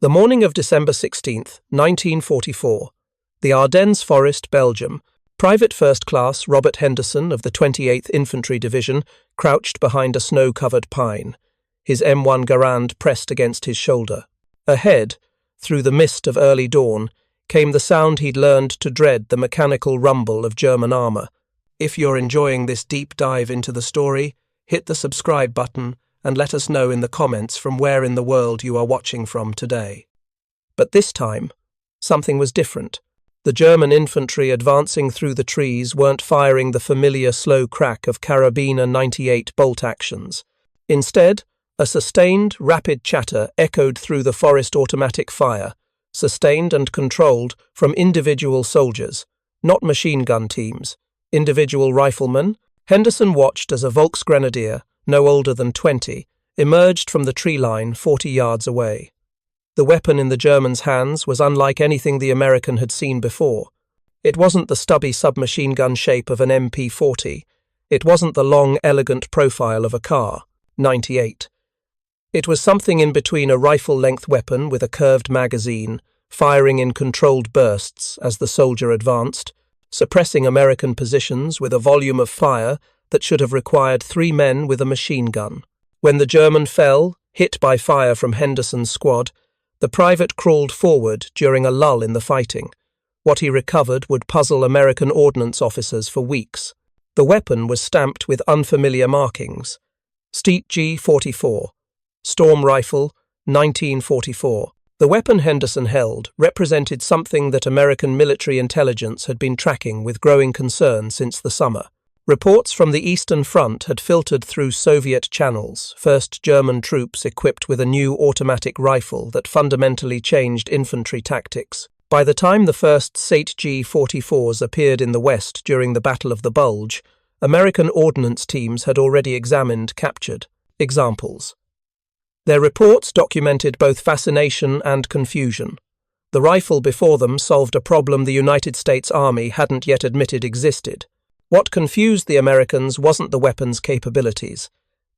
The morning of December 16th, 1944, the Ardennes Forest, Belgium, Private First Class Robert Henderson of the 28th Infantry Division crouched behind a snow-covered pine, his M-One Garand pressed against his shoulder. Ahead, through the mist of early dawn, came the sound he'd learned to dread, the mechanical rumble of German armour. If you're enjoying this deep dive into the story, hit the subscribe button and let us know in the comments from where in the world you are watching from today. But this time, something was different. The German infantry advancing through the trees weren't firing the familiar slow crack of Karabiner 98 bolt actions. Instead, a sustained, rapid chatter echoed through the forest, automatic fire, sustained and controlled from individual soldiers, not machine gun teams. Individual riflemen. Henderson watched as a Volksgrenadier, no older than 20, emerged from the tree line 40 yards away. The weapon in the German's hands was unlike anything the American had seen before. It wasn't the stubby submachine gun shape of an MP-40. It wasn't the long, elegant profile of a Kar 98. It was something in between a rifle-length weapon with a curved magazine, firing in controlled bursts as the soldier advanced, suppressing American positions with a volume of fire that should have required 3 men with a machine gun. When the German fell, hit by fire from Henderson's squad, the private crawled forward during a lull in the fighting. What he recovered would puzzle American ordnance officers for weeks. The weapon was stamped with unfamiliar markings. Steet G-44. Storm Rifle, 1944. The weapon Henderson held represented something that American military intelligence had been tracking with growing concern since the summer. Reports from the Eastern Front had filtered through Soviet channels, first German troops equipped with a new automatic rifle that fundamentally changed infantry tactics. By the time the first Steet G-44s appeared in the West during the Battle of the Bulge, American ordnance teams had already examined captured examples. Their reports documented both fascination and confusion. The rifle before them solved a problem the United States Army hadn't yet admitted existed. What confused the Americans wasn't the weapon's capabilities.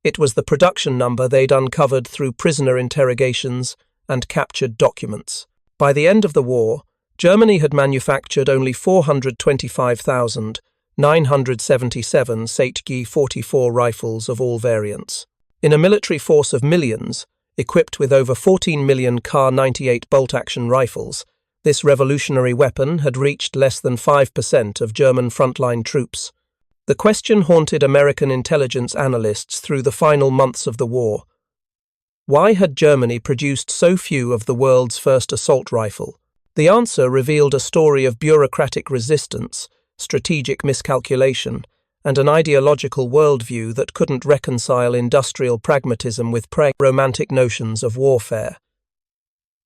It was the production number they'd uncovered through prisoner interrogations and captured documents. By the end of the war, Germany had manufactured only 425,977 Steet G-44 rifles of all variants. In a military force of millions, equipped with over 14 million Kar 98 bolt-action rifles, this revolutionary weapon had reached less than 5% of German frontline troops. The question haunted American intelligence analysts through the final months of the war. Why had Germany produced so few of the world's first assault rifle? The answer revealed a story of bureaucratic resistance, strategic miscalculation, and an ideological worldview that couldn't reconcile industrial pragmatism with romantic notions of warfare.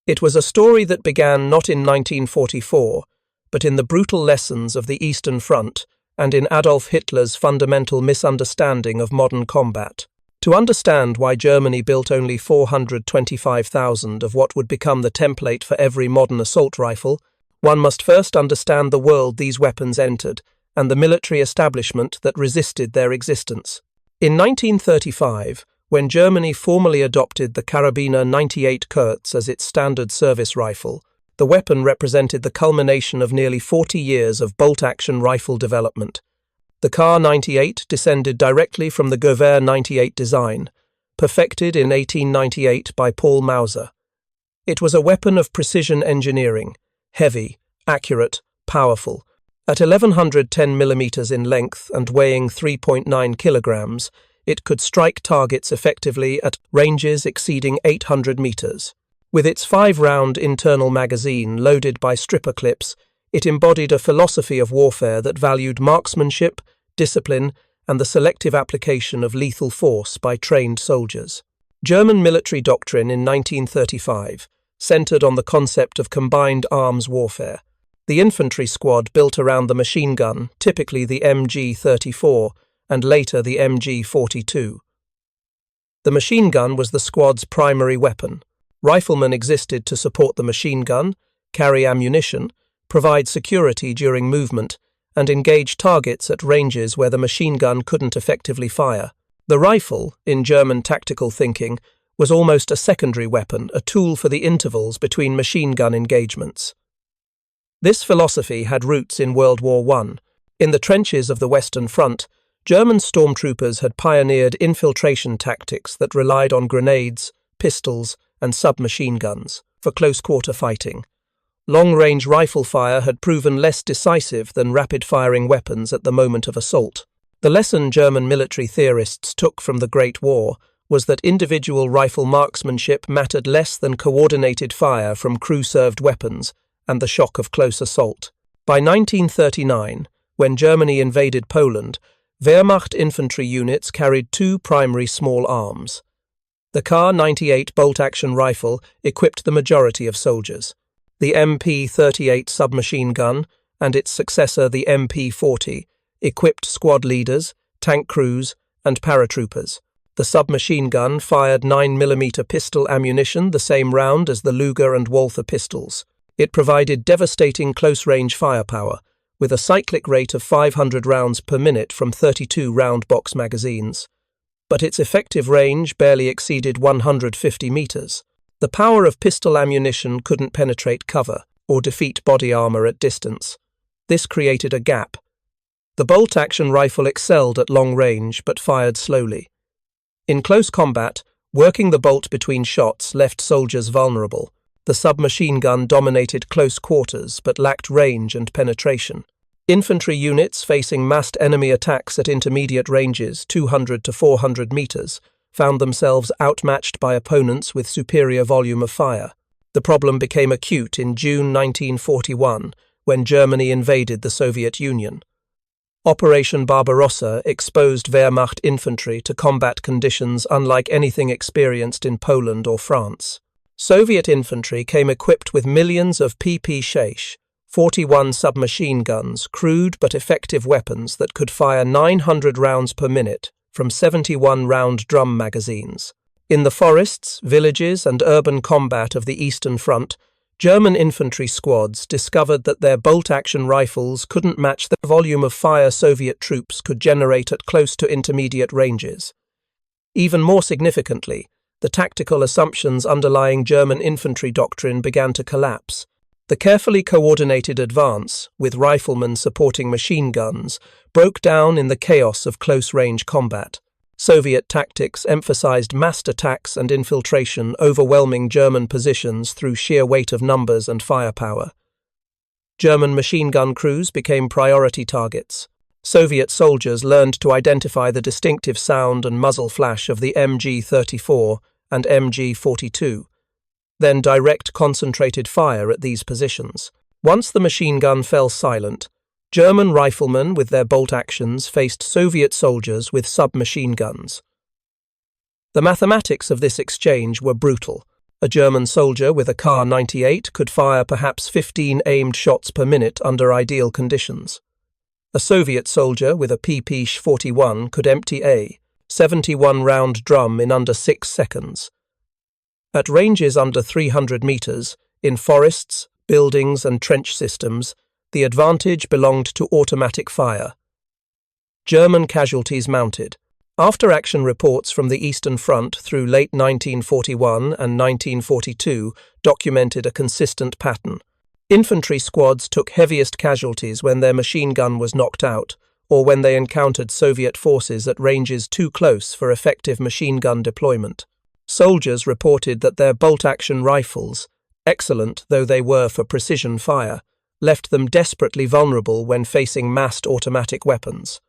It was a story that began not in 1944, but in the brutal lessons of the Eastern Front and in Adolf Hitler's fundamental misunderstanding of modern combat. To understand why Germany built only 425,000 of what would become the template for every modern assault rifle, one must first understand the world these weapons entered and the military establishment that resisted their existence. In 1935, when Germany formally adopted the Karabiner 98 Kurz as its standard service rifle, the weapon represented the culmination of nearly 40 years of bolt-action rifle development. The Kar 98 descended directly from the Gewehr 98 design, perfected in 1898 by Paul Mauser. It was a weapon of precision engineering, heavy, accurate, powerful. At 1110 mm in length and weighing 3.9 kilograms, it could strike targets effectively at ranges exceeding 800 meters. With its 5-round internal magazine loaded by stripper clips, it embodied a philosophy of warfare that valued marksmanship, discipline, and the selective application of lethal force by trained soldiers. German military doctrine in 1935 centered on the concept of combined arms warfare. The infantry squad built around the machine gun, typically the MG-34, and later the MG-42. The machine gun was the squad's primary weapon. Riflemen existed to support the machine gun, carry ammunition, provide security during movement, and engage targets at ranges where the machine gun couldn't effectively fire. The rifle, in German tactical thinking, was almost a secondary weapon, a tool for the intervals between machine gun engagements. This philosophy had roots in World War I. In the trenches of the Western Front, German stormtroopers had pioneered infiltration tactics that relied on grenades, pistols, and submachine guns for close-quarter fighting. Long-range rifle fire had proven less decisive than rapid-firing weapons at the moment of assault. The lesson German military theorists took from the Great War was that individual rifle marksmanship mattered less than coordinated fire from crew-served weapons and the shock of close assault. By 1939, when Germany invaded Poland, Wehrmacht infantry units carried two primary small arms. The Kar-98 bolt-action rifle equipped the majority of soldiers. The MP-38 submachine gun and its successor, the MP-40, equipped squad leaders, tank crews, and paratroopers. The submachine gun fired 9mm pistol ammunition, the same round as the Luger and Walther pistols. It provided devastating close-range firepower, with a cyclic rate of 500 rounds per minute from 32 round-box magazines. But its effective range barely exceeded 150 meters. The power of pistol ammunition couldn't penetrate cover or defeat body armor at distance. This created a gap. The bolt-action rifle excelled at long range but fired slowly. In close combat, working the bolt between shots left soldiers vulnerable. The submachine gun dominated close quarters but lacked range and penetration. Infantry units facing massed enemy attacks at intermediate ranges, 200 to 400 meters, found themselves outmatched by opponents with superior volume of fire. The problem became acute in June 1941, when Germany invaded the Soviet Union. Operation Barbarossa exposed Wehrmacht infantry to combat conditions unlike anything experienced in Poland or France. Soviet infantry came equipped with millions of PP-6, 41 submachine guns, crude but effective weapons that could fire 900 rounds per minute from 71-round drum magazines. In the forests, villages, and urban combat of the Eastern Front, German infantry squads discovered that their bolt-action rifles couldn't match the volume of fire Soviet troops could generate at close to intermediate ranges. Even more significantly, the tactical assumptions underlying German infantry doctrine began to collapse. The carefully coordinated advance, with riflemen supporting machine guns, broke down in the chaos of close-range combat. Soviet tactics emphasized massed attacks and infiltration, overwhelming German positions through sheer weight of numbers and firepower. German machine gun crews became priority targets. Soviet soldiers learned to identify the distinctive sound and muzzle flash of the MG-34 and MG-42, then direct concentrated fire at these positions. Once the machine gun fell silent, German riflemen with their bolt actions faced Soviet soldiers with submachine guns. The mathematics of this exchange were brutal. A German soldier with a Kar-98 could fire perhaps 15 aimed shots per minute under ideal conditions. A Soviet soldier with a PP-41 could empty a 71-round drum in under 6 seconds. At ranges under 300 meters, in forests, buildings and trench systems, the advantage belonged to automatic fire. German casualties mounted. After-action reports from the Eastern Front through late 1941 and 1942 documented a consistent pattern. Infantry squads took heaviest casualties when their machine gun was knocked out, or when they encountered Soviet forces at ranges too close for effective machine gun deployment. Soldiers reported that their bolt-action rifles, excellent though they were for precision fire, left them desperately vulnerable when facing massed automatic weapons.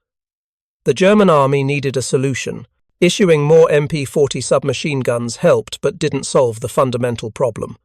The German army needed a solution. Issuing more MP-40 submachine guns helped but didn't solve the fundamental problem.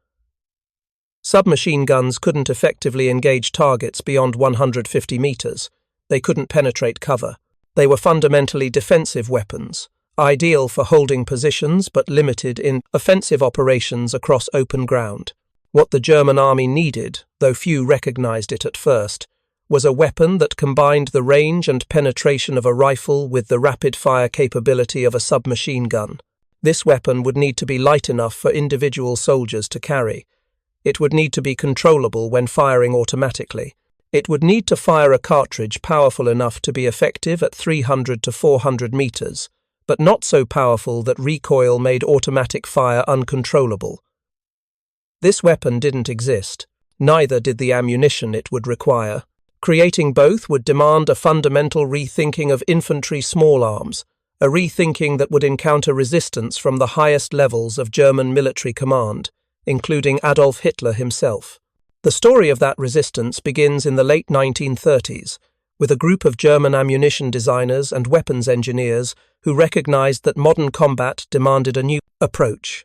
Submachine guns couldn't effectively engage targets beyond 150 meters. They couldn't penetrate cover. They were fundamentally defensive weapons, ideal for holding positions but limited in offensive operations across open ground. What the German army needed, though few recognized it at first, was a weapon that combined the range and penetration of a rifle with the rapid-fire capability of a submachine gun. This weapon would need to be light enough for individual soldiers to carry. It would need to be controllable when firing automatically. It would need to fire a cartridge powerful enough to be effective at 300 to 400 meters, but not so powerful that recoil made automatic fire uncontrollable. This weapon didn't exist, neither did the ammunition it would require. Creating both would demand a fundamental rethinking of infantry small arms, a rethinking that would encounter resistance from the highest levels of German military command, including Adolf Hitler himself. The story of that resistance begins in the late 1930s, with a group of German ammunition designers and weapons engineers who recognized that modern combat demanded a new approach.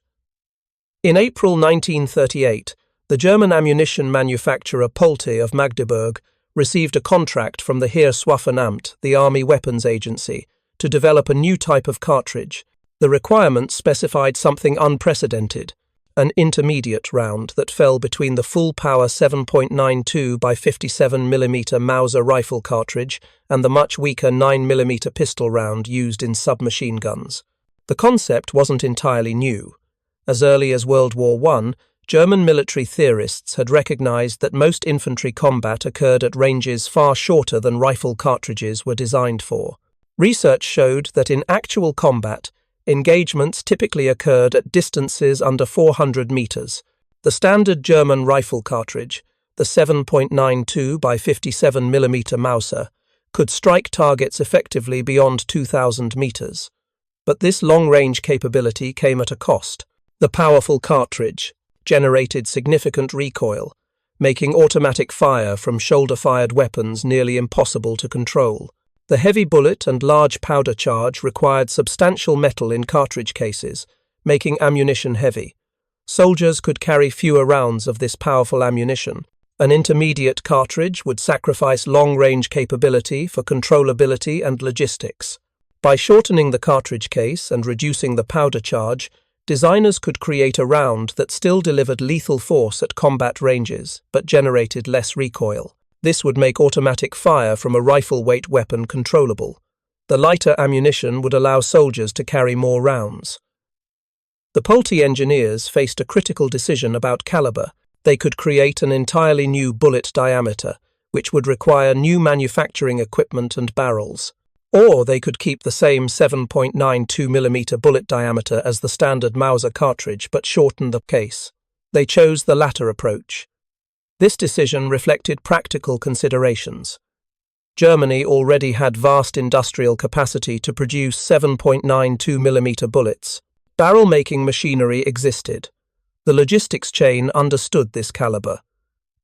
In April 1938, the German ammunition manufacturer Pulte of Magdeburg received a contract from the Heereswaffenamt, the Army Weapons Agency, to develop a new type of cartridge. The requirements specified something unprecedented, an intermediate round that fell between the full-power 7.92 by 57mm Mauser rifle cartridge and the much weaker 9mm pistol round used in submachine guns. The concept wasn't entirely new. As early as World War I, German military theorists had recognized that most infantry combat occurred at ranges far shorter than rifle cartridges were designed for. Research showed that in actual combat, engagements typically occurred at distances under 400 meters. The standard German rifle cartridge, the 7.92 by 57mm Mauser, could strike targets effectively beyond 2,000 meters. But this long-range capability came at a cost. The powerful cartridge generated significant recoil, making automatic fire from shoulder-fired weapons nearly impossible to control. The heavy bullet and large powder charge required substantial metal in cartridge cases, making ammunition heavy. Soldiers could carry fewer rounds of this powerful ammunition. An intermediate cartridge would sacrifice long-range capability for controllability and logistics. By shortening the cartridge case and reducing the powder charge, designers could create a round that still delivered lethal force at combat ranges, but generated less recoil. This would make automatic fire from a rifle-weight weapon controllable. The lighter ammunition would allow soldiers to carry more rounds. The Pulte engineers faced a critical decision about caliber. They could create an entirely new bullet diameter, which would require new manufacturing equipment and barrels. Or they could keep the same 7.92mm bullet diameter as the standard Mauser cartridge but shorten the case. They chose the latter approach. This decision reflected practical considerations. Germany already had vast industrial capacity to produce 7.92mm bullets. Barrel-making machinery existed. The logistics chain understood this caliber.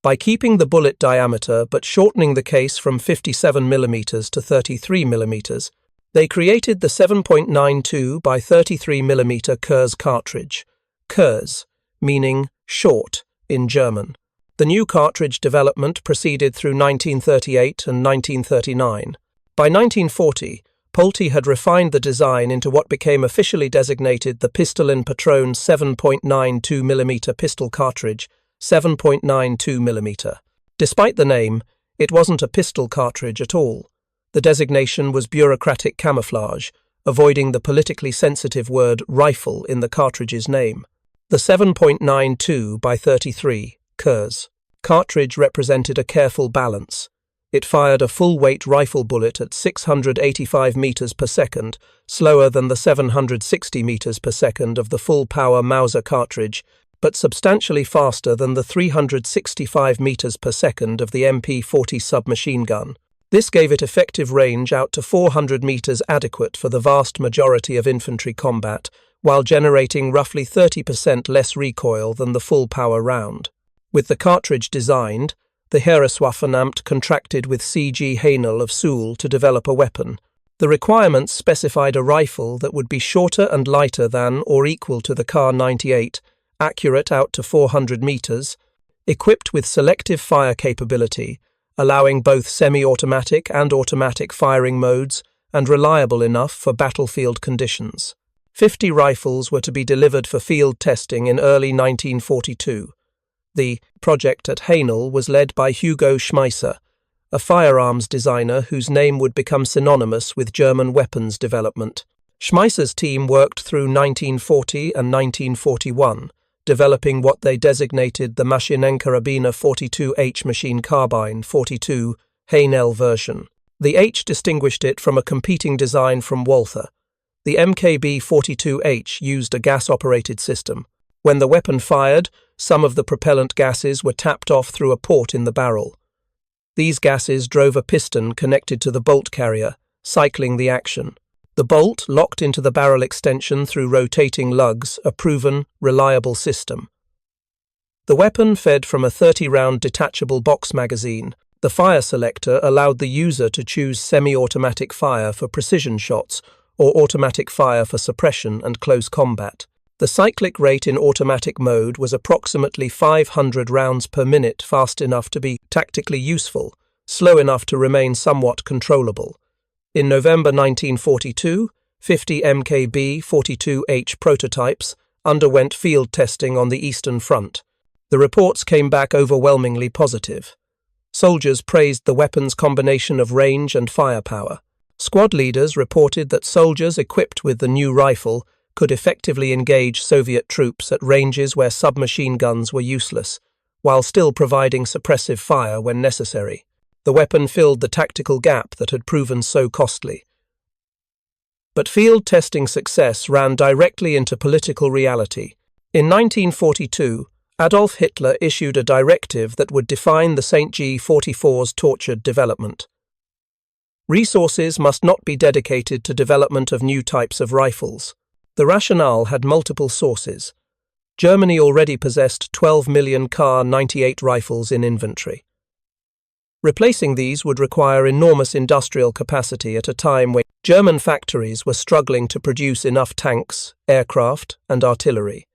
By keeping the bullet diameter but shortening the case from 57mm to 33mm, they created the 7.92 by 33mm Kurz cartridge, Kurz, meaning short in German. The new cartridge development proceeded through 1938 and 1939. By 1940, Pulte had refined the design into what became officially designated the Pistolin Patron 7.92mm pistol cartridge, 7.92mm. Despite the name, it wasn't a pistol cartridge at all. The designation was bureaucratic camouflage, avoiding the politically sensitive word rifle in the cartridge's name. The 7.92 by 33 Kurz cartridge represented a careful balance. It fired a full-weight rifle bullet at 685 meters per second, slower than the 760 meters per second of the full-power Mauser cartridge, but substantially faster than the 365 meters per second of the MP-40 submachine gun. This gave it effective range out to 400 meters, adequate for the vast majority of infantry combat, while generating roughly 30% less recoil than the full-power round. With the cartridge designed, the Heereswaffenamt contracted with C.G. Heinel of Suhl to develop a weapon. The requirements specified a rifle that would be shorter and lighter than or equal to the Kar-98, accurate out to 400 meters, equipped with selective fire capability, allowing both semi-automatic and automatic firing modes, and reliable enough for battlefield conditions. 50 rifles were to be delivered for field testing in early 1942. The project at Heinel was led by Hugo Schmeisser, a firearms designer whose name would become synonymous with German weapons development. Schmeisser's team worked through 1940 and 1941, developing what they designated the Maschinenkarabiner 42H machine carbine 42 Heinel version. The H distinguished it from a competing design from Walther, The MKB-42H used a gas-operated system. When the weapon fired, some of the propellant gases were tapped off through a port in the barrel. These gases drove a piston connected to the bolt carrier, cycling the action. The bolt locked into the barrel extension through rotating lugs, a proven, reliable system. The weapon fed from a 30-round detachable box magazine. The fire selector allowed the user to choose semi-automatic fire for precision shots or automatic fire for suppression and close combat. The cyclic rate in automatic mode was approximately 500 rounds per minute, fast enough to be tactically useful, slow enough to remain somewhat controllable. In November 1942, 50 MKB-42H prototypes underwent field testing on the Eastern Front. The reports came back overwhelmingly positive. Soldiers praised the weapon's combination of range and firepower. Squad leaders reported that soldiers equipped with the new rifle could effectively engage Soviet troops at ranges where submachine guns were useless, while still providing suppressive fire when necessary. The weapon filled the tactical gap that had proven so costly. But field testing success ran directly into political reality. In 1942, Adolf Hitler issued a directive that would define the St. G-44's tortured development. Resources must not be dedicated to development of new types of rifles. The rationale had multiple sources. Germany already possessed 12 million Kar-98 rifles in inventory. Replacing these would require enormous industrial capacity at a time when German factories were struggling to produce enough tanks, aircraft, and artillery.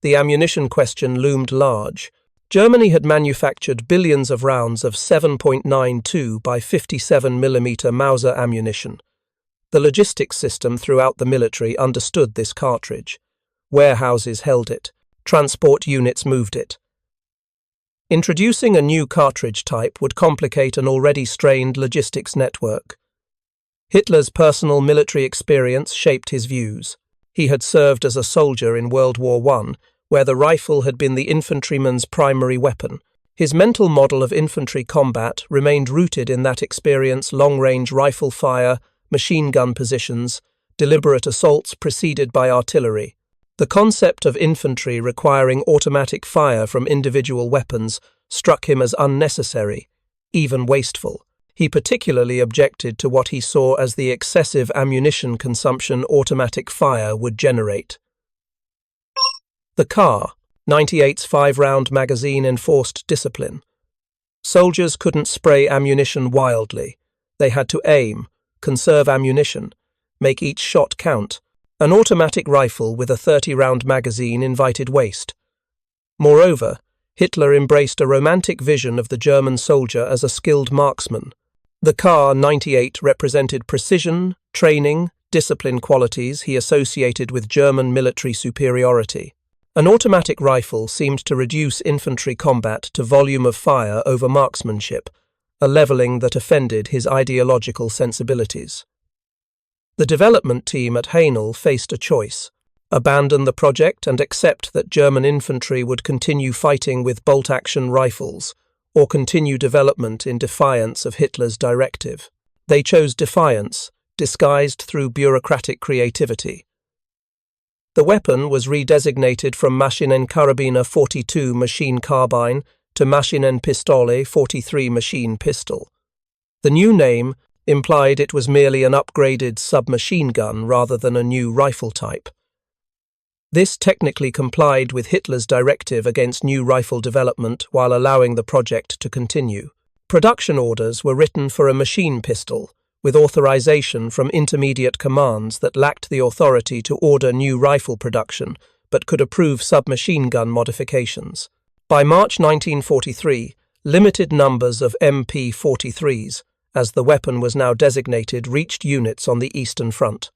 The ammunition question loomed large. Germany had manufactured billions of rounds of 7.92 by 57 mm Mauser ammunition. The logistics system throughout the military understood this cartridge. Warehouses held it. Transport units moved it. Introducing a new cartridge type would complicate an already strained logistics network. Hitler's personal military experience shaped his views. He had served as a soldier in World War I, where the rifle had been the infantryman's primary weapon. His mental model of infantry combat remained rooted in that experience: long-range rifle fire, machine gun positions, deliberate assaults preceded by artillery. The concept of infantry requiring automatic fire from individual weapons struck him as unnecessary, even wasteful. He particularly objected to what he saw as the excessive ammunition consumption automatic fire would generate. The Kar-98's 5-round magazine enforced discipline. Soldiers couldn't spray ammunition wildly. They had to aim, conserve ammunition, make each shot count. An automatic rifle with a 30-round magazine invited waste. Moreover, Hitler embraced a romantic vision of the German soldier as a skilled marksman. The Kar-98 represented precision, training, discipline qualities he associated with German military superiority. An automatic rifle seemed to reduce infantry combat to volume of fire over marksmanship, a leveling that offended his ideological sensibilities. The development team at Haenel faced a choice: abandon the project and accept that German infantry would continue fighting with bolt-action rifles, or continue development in defiance of Hitler's directive. They chose defiance, disguised through bureaucratic creativity. The weapon was redesignated from Maschinen Karabiner 42 machine carbine to Maschinen Pistole 43 machine pistol. The new name implied it was merely an upgraded submachine gun rather than a new rifle type. This technically complied with Hitler's directive against new rifle development while allowing the project to continue. Production orders were written for a machine pistol, with authorization from intermediate commands that lacked the authority to order new rifle production but could approve submachine gun modifications. By March 1943, limited numbers of MP-43s, as the weapon was now designated, reached units on the Eastern Front.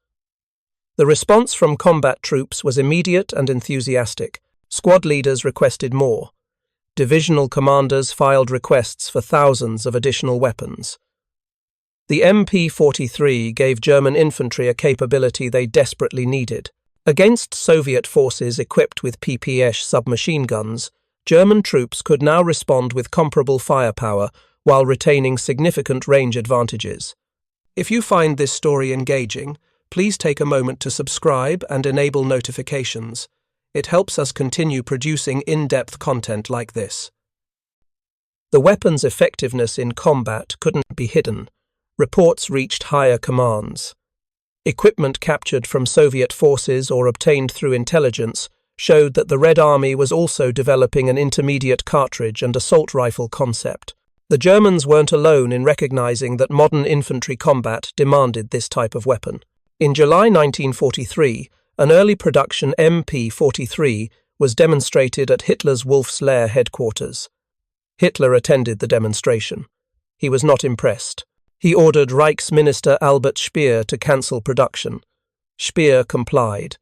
The response from combat troops was immediate and enthusiastic. Squad leaders requested more. Divisional commanders filed requests for thousands of additional weapons. The MP-43 gave German infantry a capability they desperately needed. Against Soviet forces equipped with PPS submachine guns, German troops could now respond with comparable firepower while retaining significant range advantages. If you find this story engaging, please take a moment to subscribe and enable notifications. It helps us continue producing in-depth content like this. The weapon's effectiveness in combat couldn't be hidden. Reports reached higher commands. Equipment captured from Soviet forces or obtained through intelligence showed that the Red Army was also developing an intermediate cartridge and assault rifle concept. The Germans weren't alone in recognizing that modern infantry combat demanded this type of weapon. In July 1943, an early production MP-43 was demonstrated at Hitler's Wolf's Lair headquarters. Hitler attended the demonstration. He was not impressed. He ordered Reichsminister Albert Speer to cancel production. Speer complied.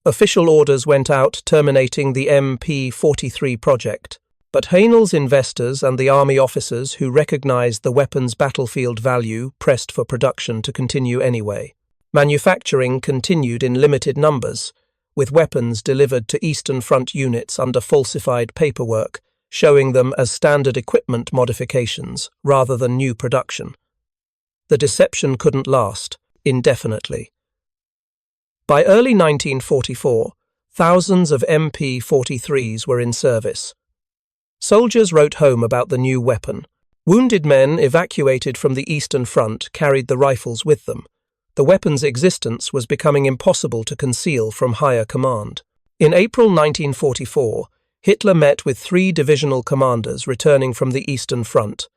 Official orders went out terminating the MP-43 project. But Haenel's investors and the army officers who recognized the weapon's battlefield value pressed for production to continue anyway. Manufacturing continued in limited numbers, with weapons delivered to Eastern Front units under falsified paperwork, showing them as standard equipment modifications rather than new production. The deception couldn't last indefinitely. By early 1944, thousands of MP-43s were in service. Soldiers wrote home about the new weapon. Wounded men evacuated from the Eastern Front carried the rifles with them. The weapon's existence was becoming impossible to conceal from higher command. In April 1944, Hitler met with 3 divisional commanders returning from the Eastern Front.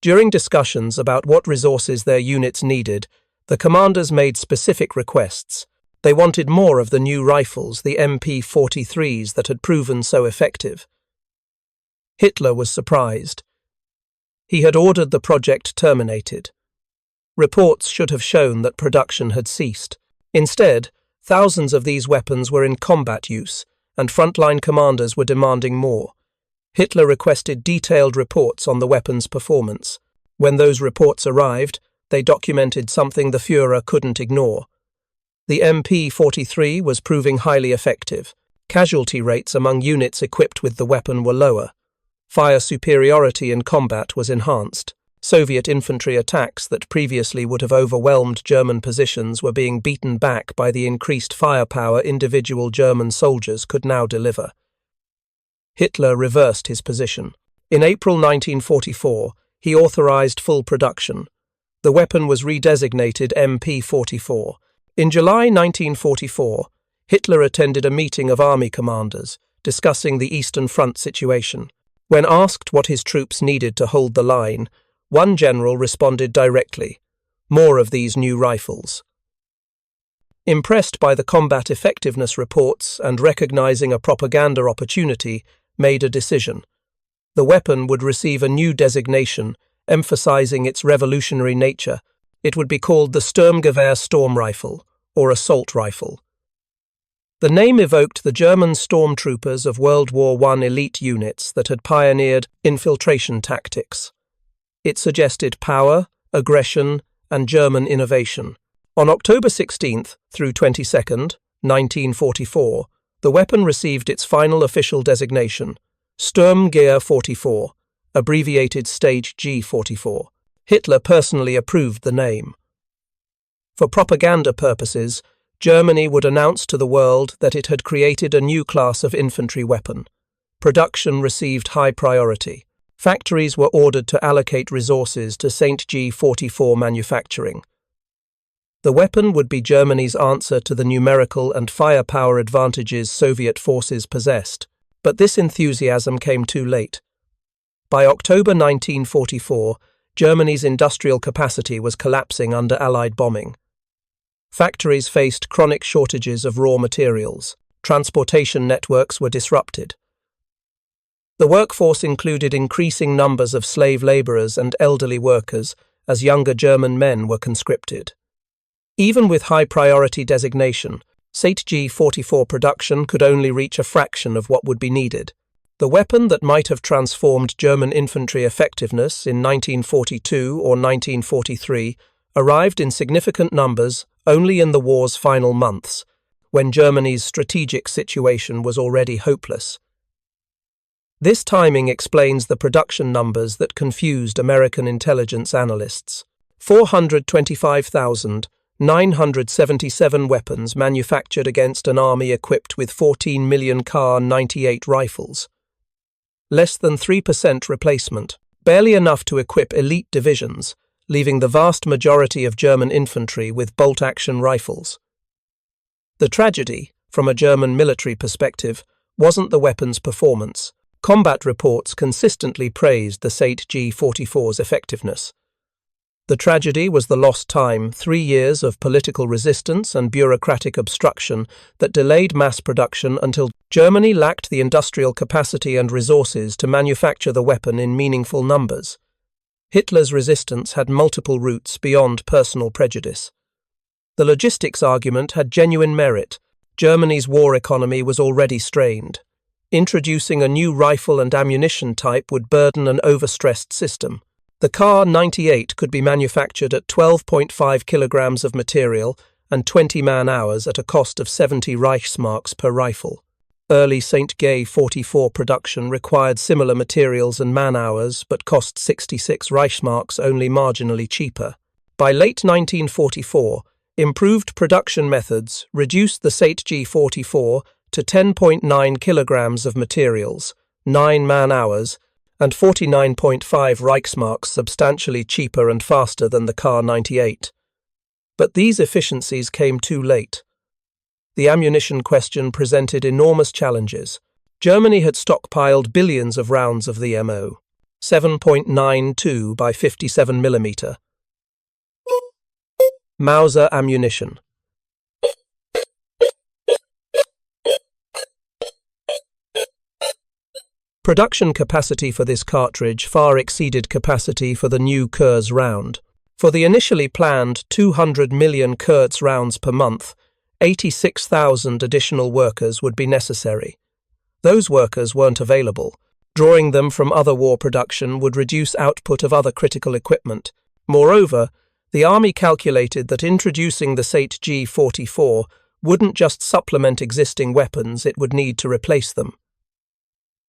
During discussions about what resources their units needed, the commanders made specific requests. They wanted more of the new rifles, the MP-43s that had proven so effective. Hitler was surprised. He had ordered the project terminated. Reports should have shown that production had ceased. Instead, thousands of these weapons were in combat use, and frontline commanders were demanding more. Hitler requested detailed reports on the weapon's performance. When those reports arrived, they documented something the Führer couldn't ignore. The MP-43 was proving highly effective. Casualty rates among units equipped with the weapon were lower. Fire superiority in combat was enhanced. Soviet infantry attacks that previously would have overwhelmed German positions were being beaten back by the increased firepower individual German soldiers could now deliver. Hitler reversed his position. In April 1944, he authorized full production. The weapon was redesignated MP-44. In July 1944, Hitler attended a meeting of army commanders, discussing the Eastern Front situation. When asked what his troops needed to hold the line, one general responded directly, "More of these new rifles." Impressed by the combat effectiveness reports and recognizing a propaganda opportunity, made a decision. The weapon would receive a new designation, emphasizing its revolutionary nature. It would be called the Sturmgewehr storm rifle, or assault rifle. The name evoked the German stormtroopers of World War I elite units that had pioneered infiltration tactics. It suggested power, aggression, and German innovation. On October 16th through 22nd, 1944, the weapon received its final official designation, Sturmgewehr 44, abbreviated Stage G44. Hitler personally approved the name. For propaganda purposes, Germany would announce to the world that it had created a new class of infantry weapon. Production received high priority. Factories were ordered to allocate resources to St. G44 manufacturing. The weapon would be Germany's answer to the numerical and firepower advantages Soviet forces possessed, but this enthusiasm came too late. By October 1944, Germany's industrial capacity was collapsing under Allied bombing. Factories faced chronic shortages of raw materials. Transportation networks were disrupted. The workforce included increasing numbers of slave laborers and elderly workers, as younger German men were conscripted. Even with high-priority designation, St. G44 production could only reach a fraction of what would be needed. The weapon that might have transformed German infantry effectiveness in 1942 or 1943 arrived in significant numbers only in the war's final months, when Germany's strategic situation was already hopeless. This timing explains the production numbers that confused American intelligence analysts. 425,000 977 weapons manufactured against an army equipped with 14 million Kar-98 rifles. Less than 3% replacement, barely enough to equip elite divisions, leaving the vast majority of German infantry with bolt-action rifles. The tragedy, from a German military perspective, wasn't the weapon's performance. Combat reports consistently praised the Sate G44's effectiveness. The tragedy was the lost time, 3 years of political resistance and bureaucratic obstruction that delayed mass production until Germany lacked the industrial capacity and resources to manufacture the weapon in meaningful numbers. Hitler's resistance had multiple roots beyond personal prejudice. The logistics argument had genuine merit. Germany's war economy was already strained. Introducing a new rifle and ammunition type would burden an overstressed system. The Kar-98 could be manufactured at 12.5 kilograms of material and 20 man-hours at a cost of 70 Reichsmarks per rifle. Early St. Gay 44 production required similar materials and man-hours but cost 66 Reichsmarks, only marginally cheaper. By late 1944, improved production methods reduced the Sate G44 to 10.9 kilograms of materials, 9 man-hours, and 49.5 Reichsmarks, substantially cheaper and faster than the Kar-98. But these efficiencies came too late. The ammunition question presented enormous challenges. Germany had stockpiled billions of rounds of the MO, 7.92 by 57 mm. Mauser ammunition. Production capacity for this cartridge far exceeded capacity for the new Kurz round. For the initially planned 200 million Kurz rounds per month, 86,000 additional workers would be necessary. Those workers weren't available. Drawing them from other war production would reduce output of other critical equipment. Moreover, the army calculated that introducing the Sate G44 wouldn't just supplement existing weapons, it would need to replace them.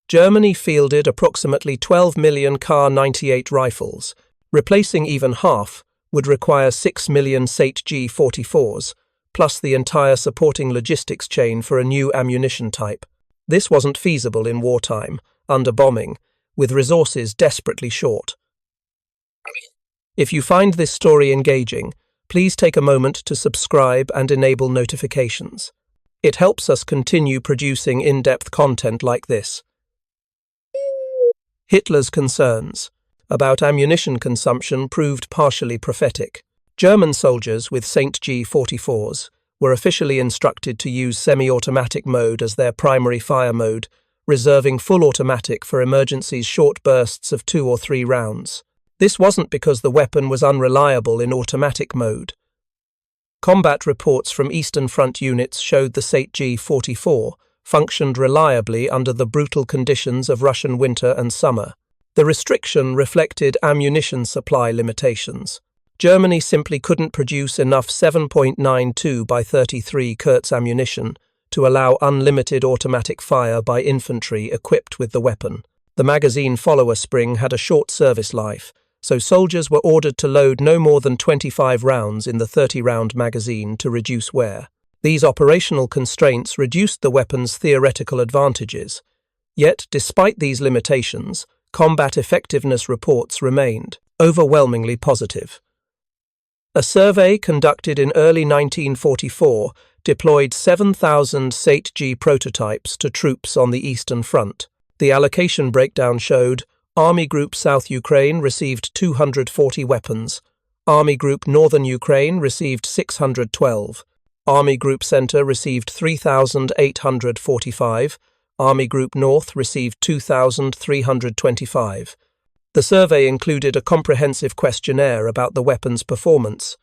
Germany fielded approximately 12 million Kar-98 rifles. Replacing even half would require 6 million Sate G44s, plus the entire supporting logistics chain for a new ammunition type. This wasn't feasible in wartime, under bombing, with resources desperately short. If you find this story engaging, please take a moment to subscribe and enable notifications. It helps us continue producing in-depth content like this. Hitler's concerns about ammunition consumption proved partially prophetic. German soldiers with St. G44s were officially instructed to use semi-automatic mode as their primary fire mode, reserving full automatic for emergencies, short bursts of 2 or 3 rounds. This wasn't because the weapon was unreliable in automatic mode. Combat reports from Eastern Front units showed the Sate G44 functioned reliably under the brutal conditions of Russian winter and summer. The restriction reflected ammunition supply limitations. Germany simply couldn't produce enough 7.92 by 33 Kurz ammunition to allow unlimited automatic fire by infantry equipped with the weapon. The magazine follower spring had a short service life, so soldiers were ordered to load no more than 25 rounds in the 30-round magazine to reduce wear. These operational constraints reduced the weapon's theoretical advantages. Yet, despite these limitations, combat effectiveness reports remained overwhelmingly positive. A survey conducted in early 1944 deployed 7,000 Sate G prototypes to troops on the Eastern Front. The allocation breakdown showed Army Group South Ukraine received 240 weapons, Army Group Northern Ukraine received 612, Army Group Center received 3,845, Army Group North received 2,325. The survey included a comprehensive questionnaire about the weapon's performance.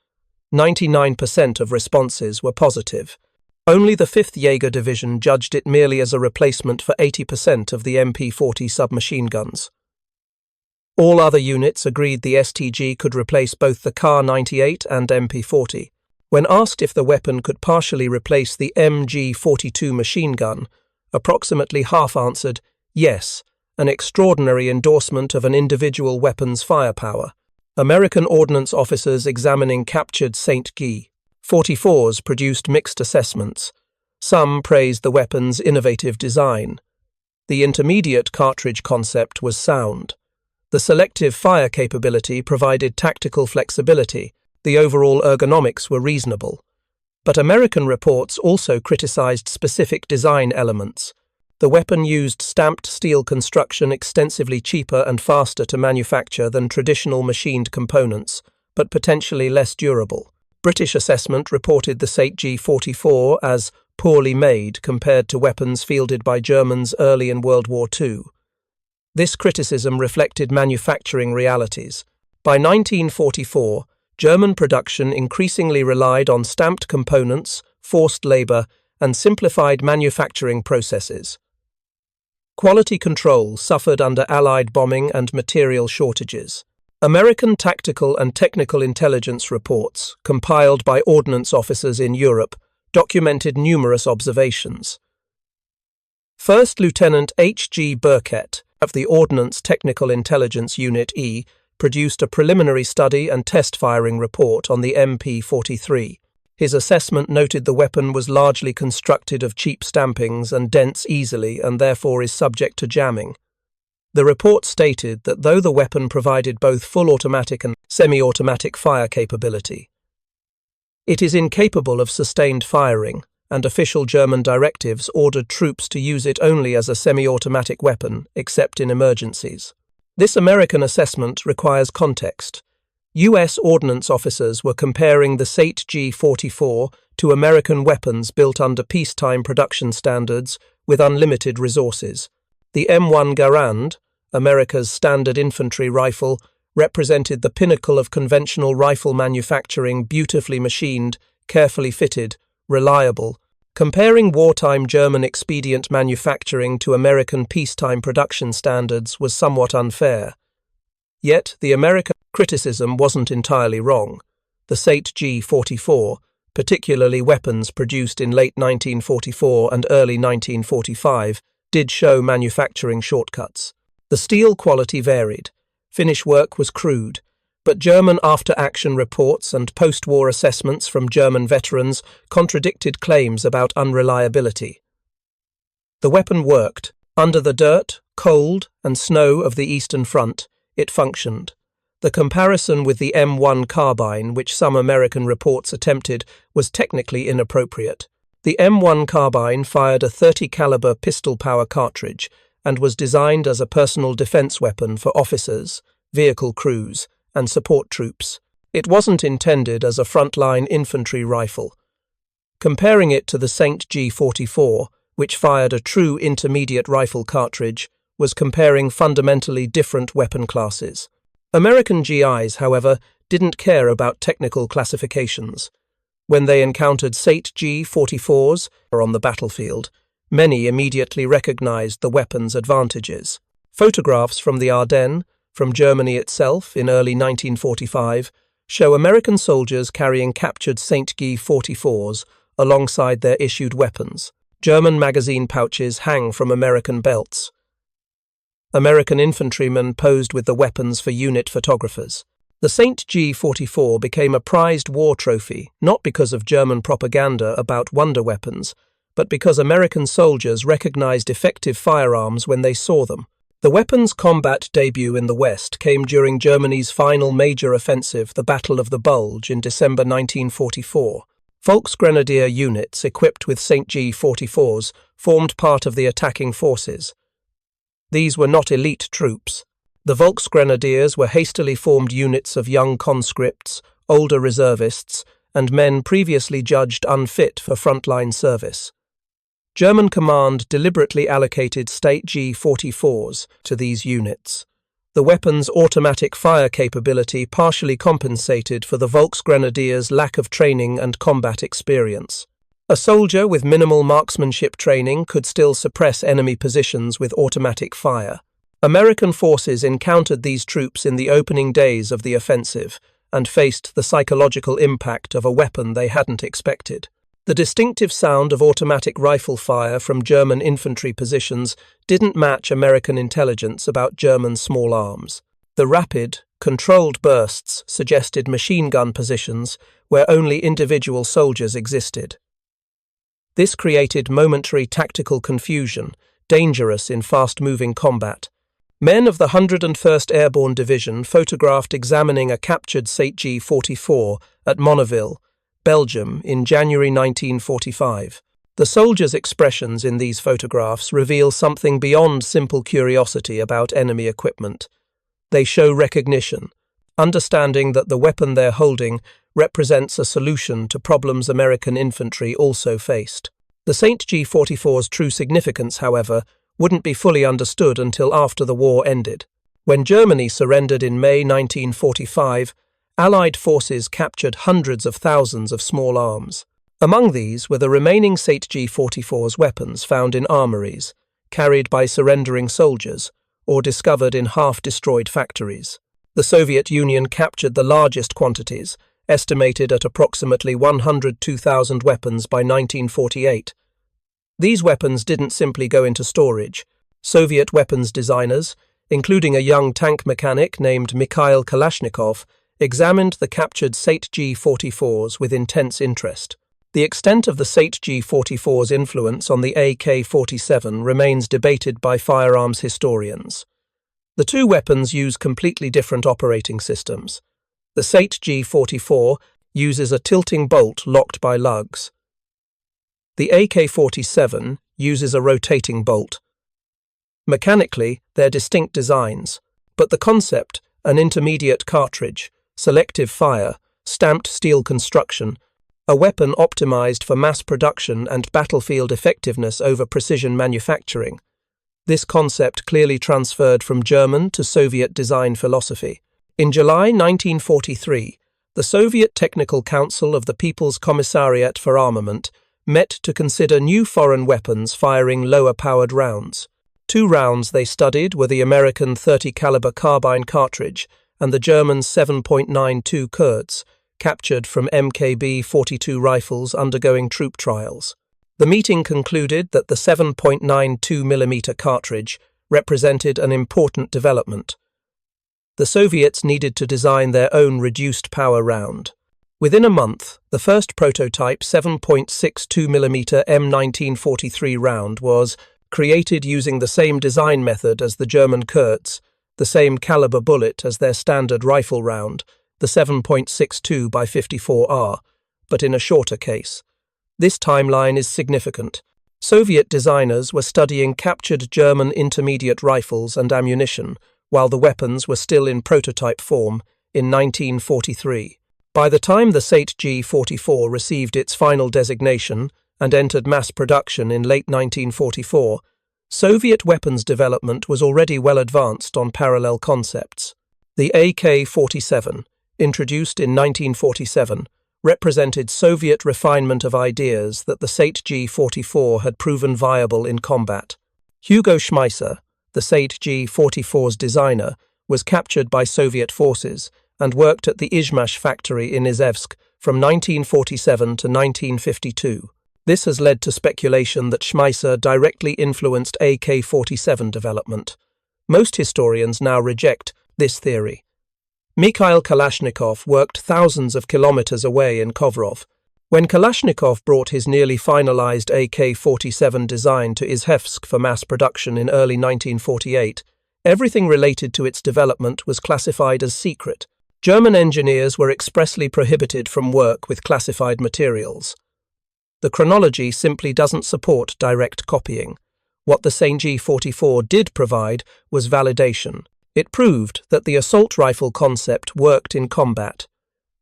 99% of responses were positive. Only the 5th Jaeger Division judged it merely as a replacement for 80% of the MP40 submachine guns. All other units agreed the STG could replace both the Kar-98 and MP40. When asked if the weapon could partially replace the MG42 machine gun, approximately half answered yes, an extraordinary endorsement of an individual weapon's firepower. American ordnance officers examining captured St. Guy. 44s produced mixed assessments. Some praised the weapon's innovative design. The intermediate cartridge concept was sound. The selective fire capability provided tactical flexibility. The overall ergonomics were reasonable. But American reports also criticized specific design elements. The weapon used stamped steel construction extensively cheaper and faster to manufacture than traditional machined components, but potentially less durable. British assessment reported the SAIT G44 as poorly made compared to weapons fielded by Germans early in World War II. This criticism reflected manufacturing realities. By 1944, German production increasingly relied on stamped components, forced labor, and simplified manufacturing processes. Quality control suffered under Allied bombing and material shortages. American tactical and technical intelligence reports, compiled by ordnance officers in Europe, documented numerous observations. First Lieutenant H.G. Burkett of the Ordnance Technical Intelligence Unit E produced a preliminary study and test firing report on the MP-43. His assessment noted the weapon was largely constructed of cheap stampings and dents easily and therefore is subject to jamming. The report stated that though the weapon provided both full automatic and semi-automatic fire capability, it is incapable of sustained firing, and official German directives ordered troops to use it only as a semi-automatic weapon, except in emergencies. This American assessment requires context. U.S. ordnance officers were comparing the SAIT G44 to American weapons built under peacetime production standards with unlimited resources. The M-One Garand, America's standard infantry rifle, represented the pinnacle of conventional rifle manufacturing, beautifully machined, carefully fitted, reliable. Comparing wartime German expedient manufacturing to American peacetime production standards was somewhat unfair. Yet, the American criticism wasn't entirely wrong. The SAIT G44, particularly weapons produced in late 1944 and early 1945, did show manufacturing shortcuts. The steel quality varied. Finish work was crude, but German after-action reports and post-war assessments from German veterans contradicted claims about unreliability. The weapon worked. Under the dirt, cold, and snow of the Eastern Front, it functioned. The comparison with the M1 carbine, which some American reports attempted, was technically inappropriate. The M1 carbine fired a .30 caliber pistol power cartridge and was designed as a personal defense weapon for officers, vehicle crews, and support troops. It wasn't intended as a frontline infantry rifle. Comparing it to the SAIT G44, which fired a true intermediate rifle cartridge, was comparing fundamentally different weapon classes. American GIs, however, didn't care about technical classifications. When they encountered SAIT G44s on the battlefield, many immediately recognized the weapon's advantages. Photographs from the Ardennes, from Germany itself in early 1945, show American soldiers carrying captured SAIT G44s alongside their issued weapons. German magazine pouches hang from American belts. American infantrymen posed with the weapons for unit photographers. The SAIT G44 became a prized war trophy, not because of German propaganda about wonder weapons, but because American soldiers recognized effective firearms when they saw them. The weapon's combat debut in the West came during Germany's final major offensive, the Battle of the Bulge, in December 1944. Volksgrenadier units equipped with SAIT G44s formed part of the attacking forces. These were not elite troops. The Volksgrenadiers were hastily formed units of young conscripts, older reservists, and men previously judged unfit for frontline service. German command deliberately allocated SAIT G44s to these units. The weapon's automatic fire capability partially compensated for the Volksgrenadiers' lack of training and combat experience. A soldier with minimal marksmanship training could still suppress enemy positions with automatic fire. American forces encountered these troops in the opening days of the offensive and faced the psychological impact of a weapon they hadn't expected. The distinctive sound of automatic rifle fire from German infantry positions didn't match American intelligence about German small arms. The rapid, controlled bursts suggested machine gun positions where only individual soldiers existed. This created momentary tactical confusion, dangerous in fast-moving combat. Men of the 101st Airborne Division photographed examining a captured G-44 at Monneville, Belgium, in January 1945. The soldiers' expressions in these photographs reveal something beyond simple curiosity about enemy equipment. They show recognition, understanding that the weapon they're holding represents a solution to problems American infantry also faced. The G-44's true significance, however, wouldn't be fully understood until after the war ended. When Germany surrendered in May 1945, Allied forces captured hundreds of thousands of small arms. Among these were the remaining G-44's weapons found in armories, carried by surrendering soldiers, or discovered in half-destroyed factories. The Soviet Union captured the largest quantities, estimated at approximately 102,000 weapons by 1948. These weapons didn't simply go into storage. Soviet weapons designers, including a young tank mechanic named Mikhail Kalashnikov, examined the captured G-44s with intense interest. The extent of the G-44's influence on the AK-47 remains debated by firearms historians. The two weapons use completely different operating systems. The G-44 uses a tilting bolt locked by lugs. The AK-47 uses a rotating bolt. Mechanically, they're distinct designs, but the concept, an intermediate cartridge, selective fire, stamped steel construction, a weapon optimized for mass production and battlefield effectiveness over precision manufacturing. This concept clearly transferred from German to Soviet design philosophy. In July 1943, the Soviet Technical Council of the People's Commissariat for Armament met to consider new foreign weapons firing lower-powered rounds. Two rounds they studied were the American .30 caliber carbine cartridge and the German 7.92 Kurz, captured from MKB-42 rifles undergoing troop trials. The meeting concluded that the 7.92mm cartridge represented an important development. The Soviets needed to design their own reduced-power round. Within a month, the first prototype 7.62mm M1943 round was created using the same design method as the German Kurz, the same caliber bullet as their standard rifle round, the 7.62 by 54R, but in a shorter case. This timeline is significant. Soviet designers were studying captured German intermediate rifles and ammunition, while the weapons were still in prototype form in 1943. By the time the G-44 received its final designation and entered mass production in late 1944, Soviet weapons development was already well advanced on parallel concepts. The AK-47, introduced in 1947, represented Soviet refinement of ideas that the G-44 had proven viable in combat. Hugo Schmeisser, the G-44's designer, was captured by Soviet forces and worked at the Izhmash factory in Izhevsk from 1947 to 1952. This has led to speculation that Schmeisser directly influenced AK-47 development. Most historians now reject this theory. Mikhail Kalashnikov worked thousands of kilometers away in Kovrov. When Kalashnikov brought his nearly finalized AK-47 design to Izhevsk for mass production in early 1948, everything related to its development was classified as secret. German engineers were expressly prohibited from work with classified materials. The chronology simply doesn't support direct copying. What the G-44 did provide was validation. It proved that the assault rifle concept worked in combat.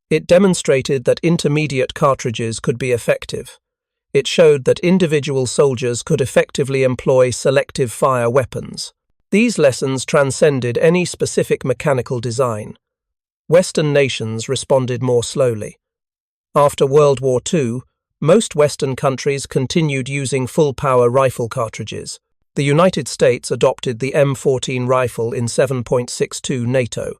It demonstrated that intermediate cartridges could be effective. It showed that individual soldiers could effectively employ selective fire weapons. These lessons transcended any specific mechanical design. Western nations responded more slowly. After World War II, most Western countries continued using full-power rifle cartridges. The United States adopted the M14 rifle in 7.62 NATO.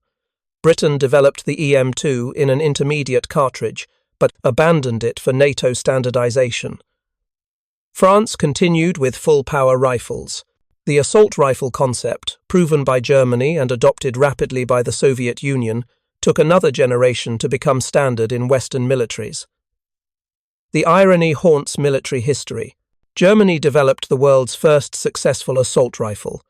Britain developed the EM2 in an intermediate cartridge, but abandoned it for NATO standardization. France continued with full-power rifles. The assault rifle concept, proven by Germany and adopted rapidly by the Soviet Union, took another generation to become standard in Western militaries. The irony haunts military history. Germany developed the world's first successful assault rifle.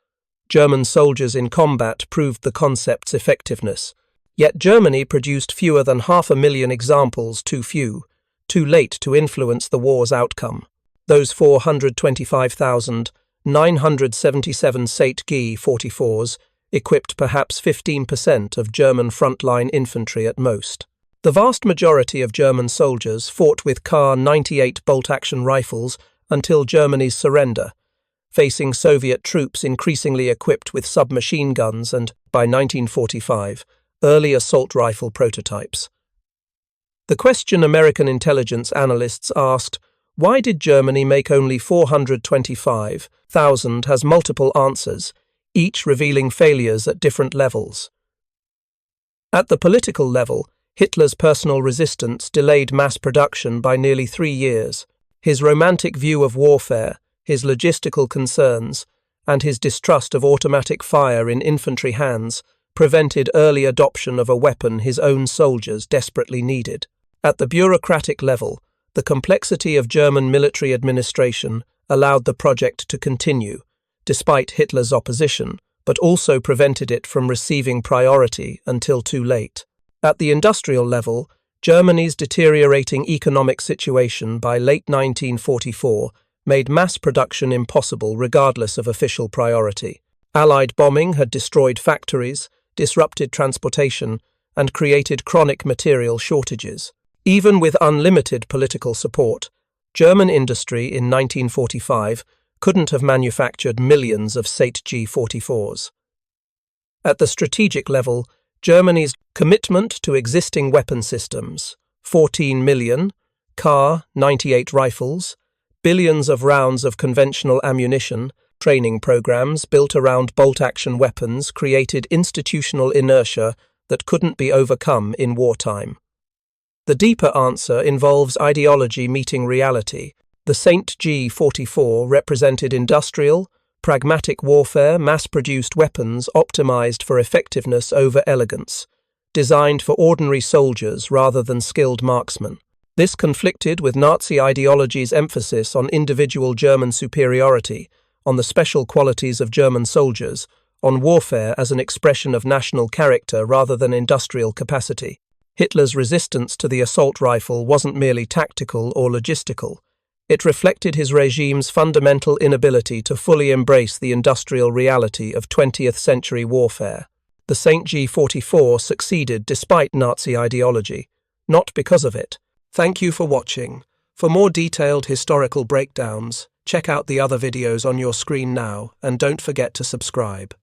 German soldiers in combat proved the concept's effectiveness. Yet Germany produced fewer than 500,000 examples, too few, too late to influence the war's outcome. Those 425,977 Sate-G 44s equipped perhaps 15% of German frontline infantry at most. The vast majority of German soldiers fought with Kar 98 bolt-action rifles until Germany's surrender, facing Soviet troops increasingly equipped with submachine guns and, by 1945, early assault rifle prototypes. The question American intelligence analysts asked, why did Germany make only 425,000, has multiple answers, each revealing failures at different levels. At the political level, Hitler's personal resistance delayed mass production by nearly 3 years. His romantic view of warfare, his logistical concerns, and his distrust of automatic fire in infantry hands prevented early adoption of a weapon his own soldiers desperately needed. At the bureaucratic level, the complexity of German military administration allowed the project to continue, despite Hitler's opposition, but also prevented it from receiving priority until too late. At the industrial level, Germany's deteriorating economic situation by late 1944 made mass production impossible regardless of official priority. Allied bombing had destroyed factories, disrupted transportation, and created chronic material shortages. Even with unlimited political support, German industry in 1945 couldn't have manufactured millions of Sate-G 44s. At the strategic level, Germany's commitment to existing weapon systems, 14 million Kar 98 rifles, billions of rounds of conventional ammunition, training programs built around bolt-action weapons created institutional inertia that couldn't be overcome in wartime. The deeper answer involves ideology meeting reality. The Sate-G 44 represented industrial, pragmatic warfare, mass-produced weapons optimized for effectiveness over elegance, designed for ordinary soldiers rather than skilled marksmen. This conflicted with Nazi ideology's emphasis on individual German superiority, on the special qualities of German soldiers, on warfare as an expression of national character rather than industrial capacity. Hitler's resistance to the assault rifle wasn't merely tactical or logistical. It reflected his regime's fundamental inability to fully embrace the industrial reality of 20th century warfare. The Sate-G 44 succeeded despite Nazi ideology, not because of it. Thank you for watching. For more detailed historical breakdowns, check out the other videos on your screen now and don't forget to subscribe.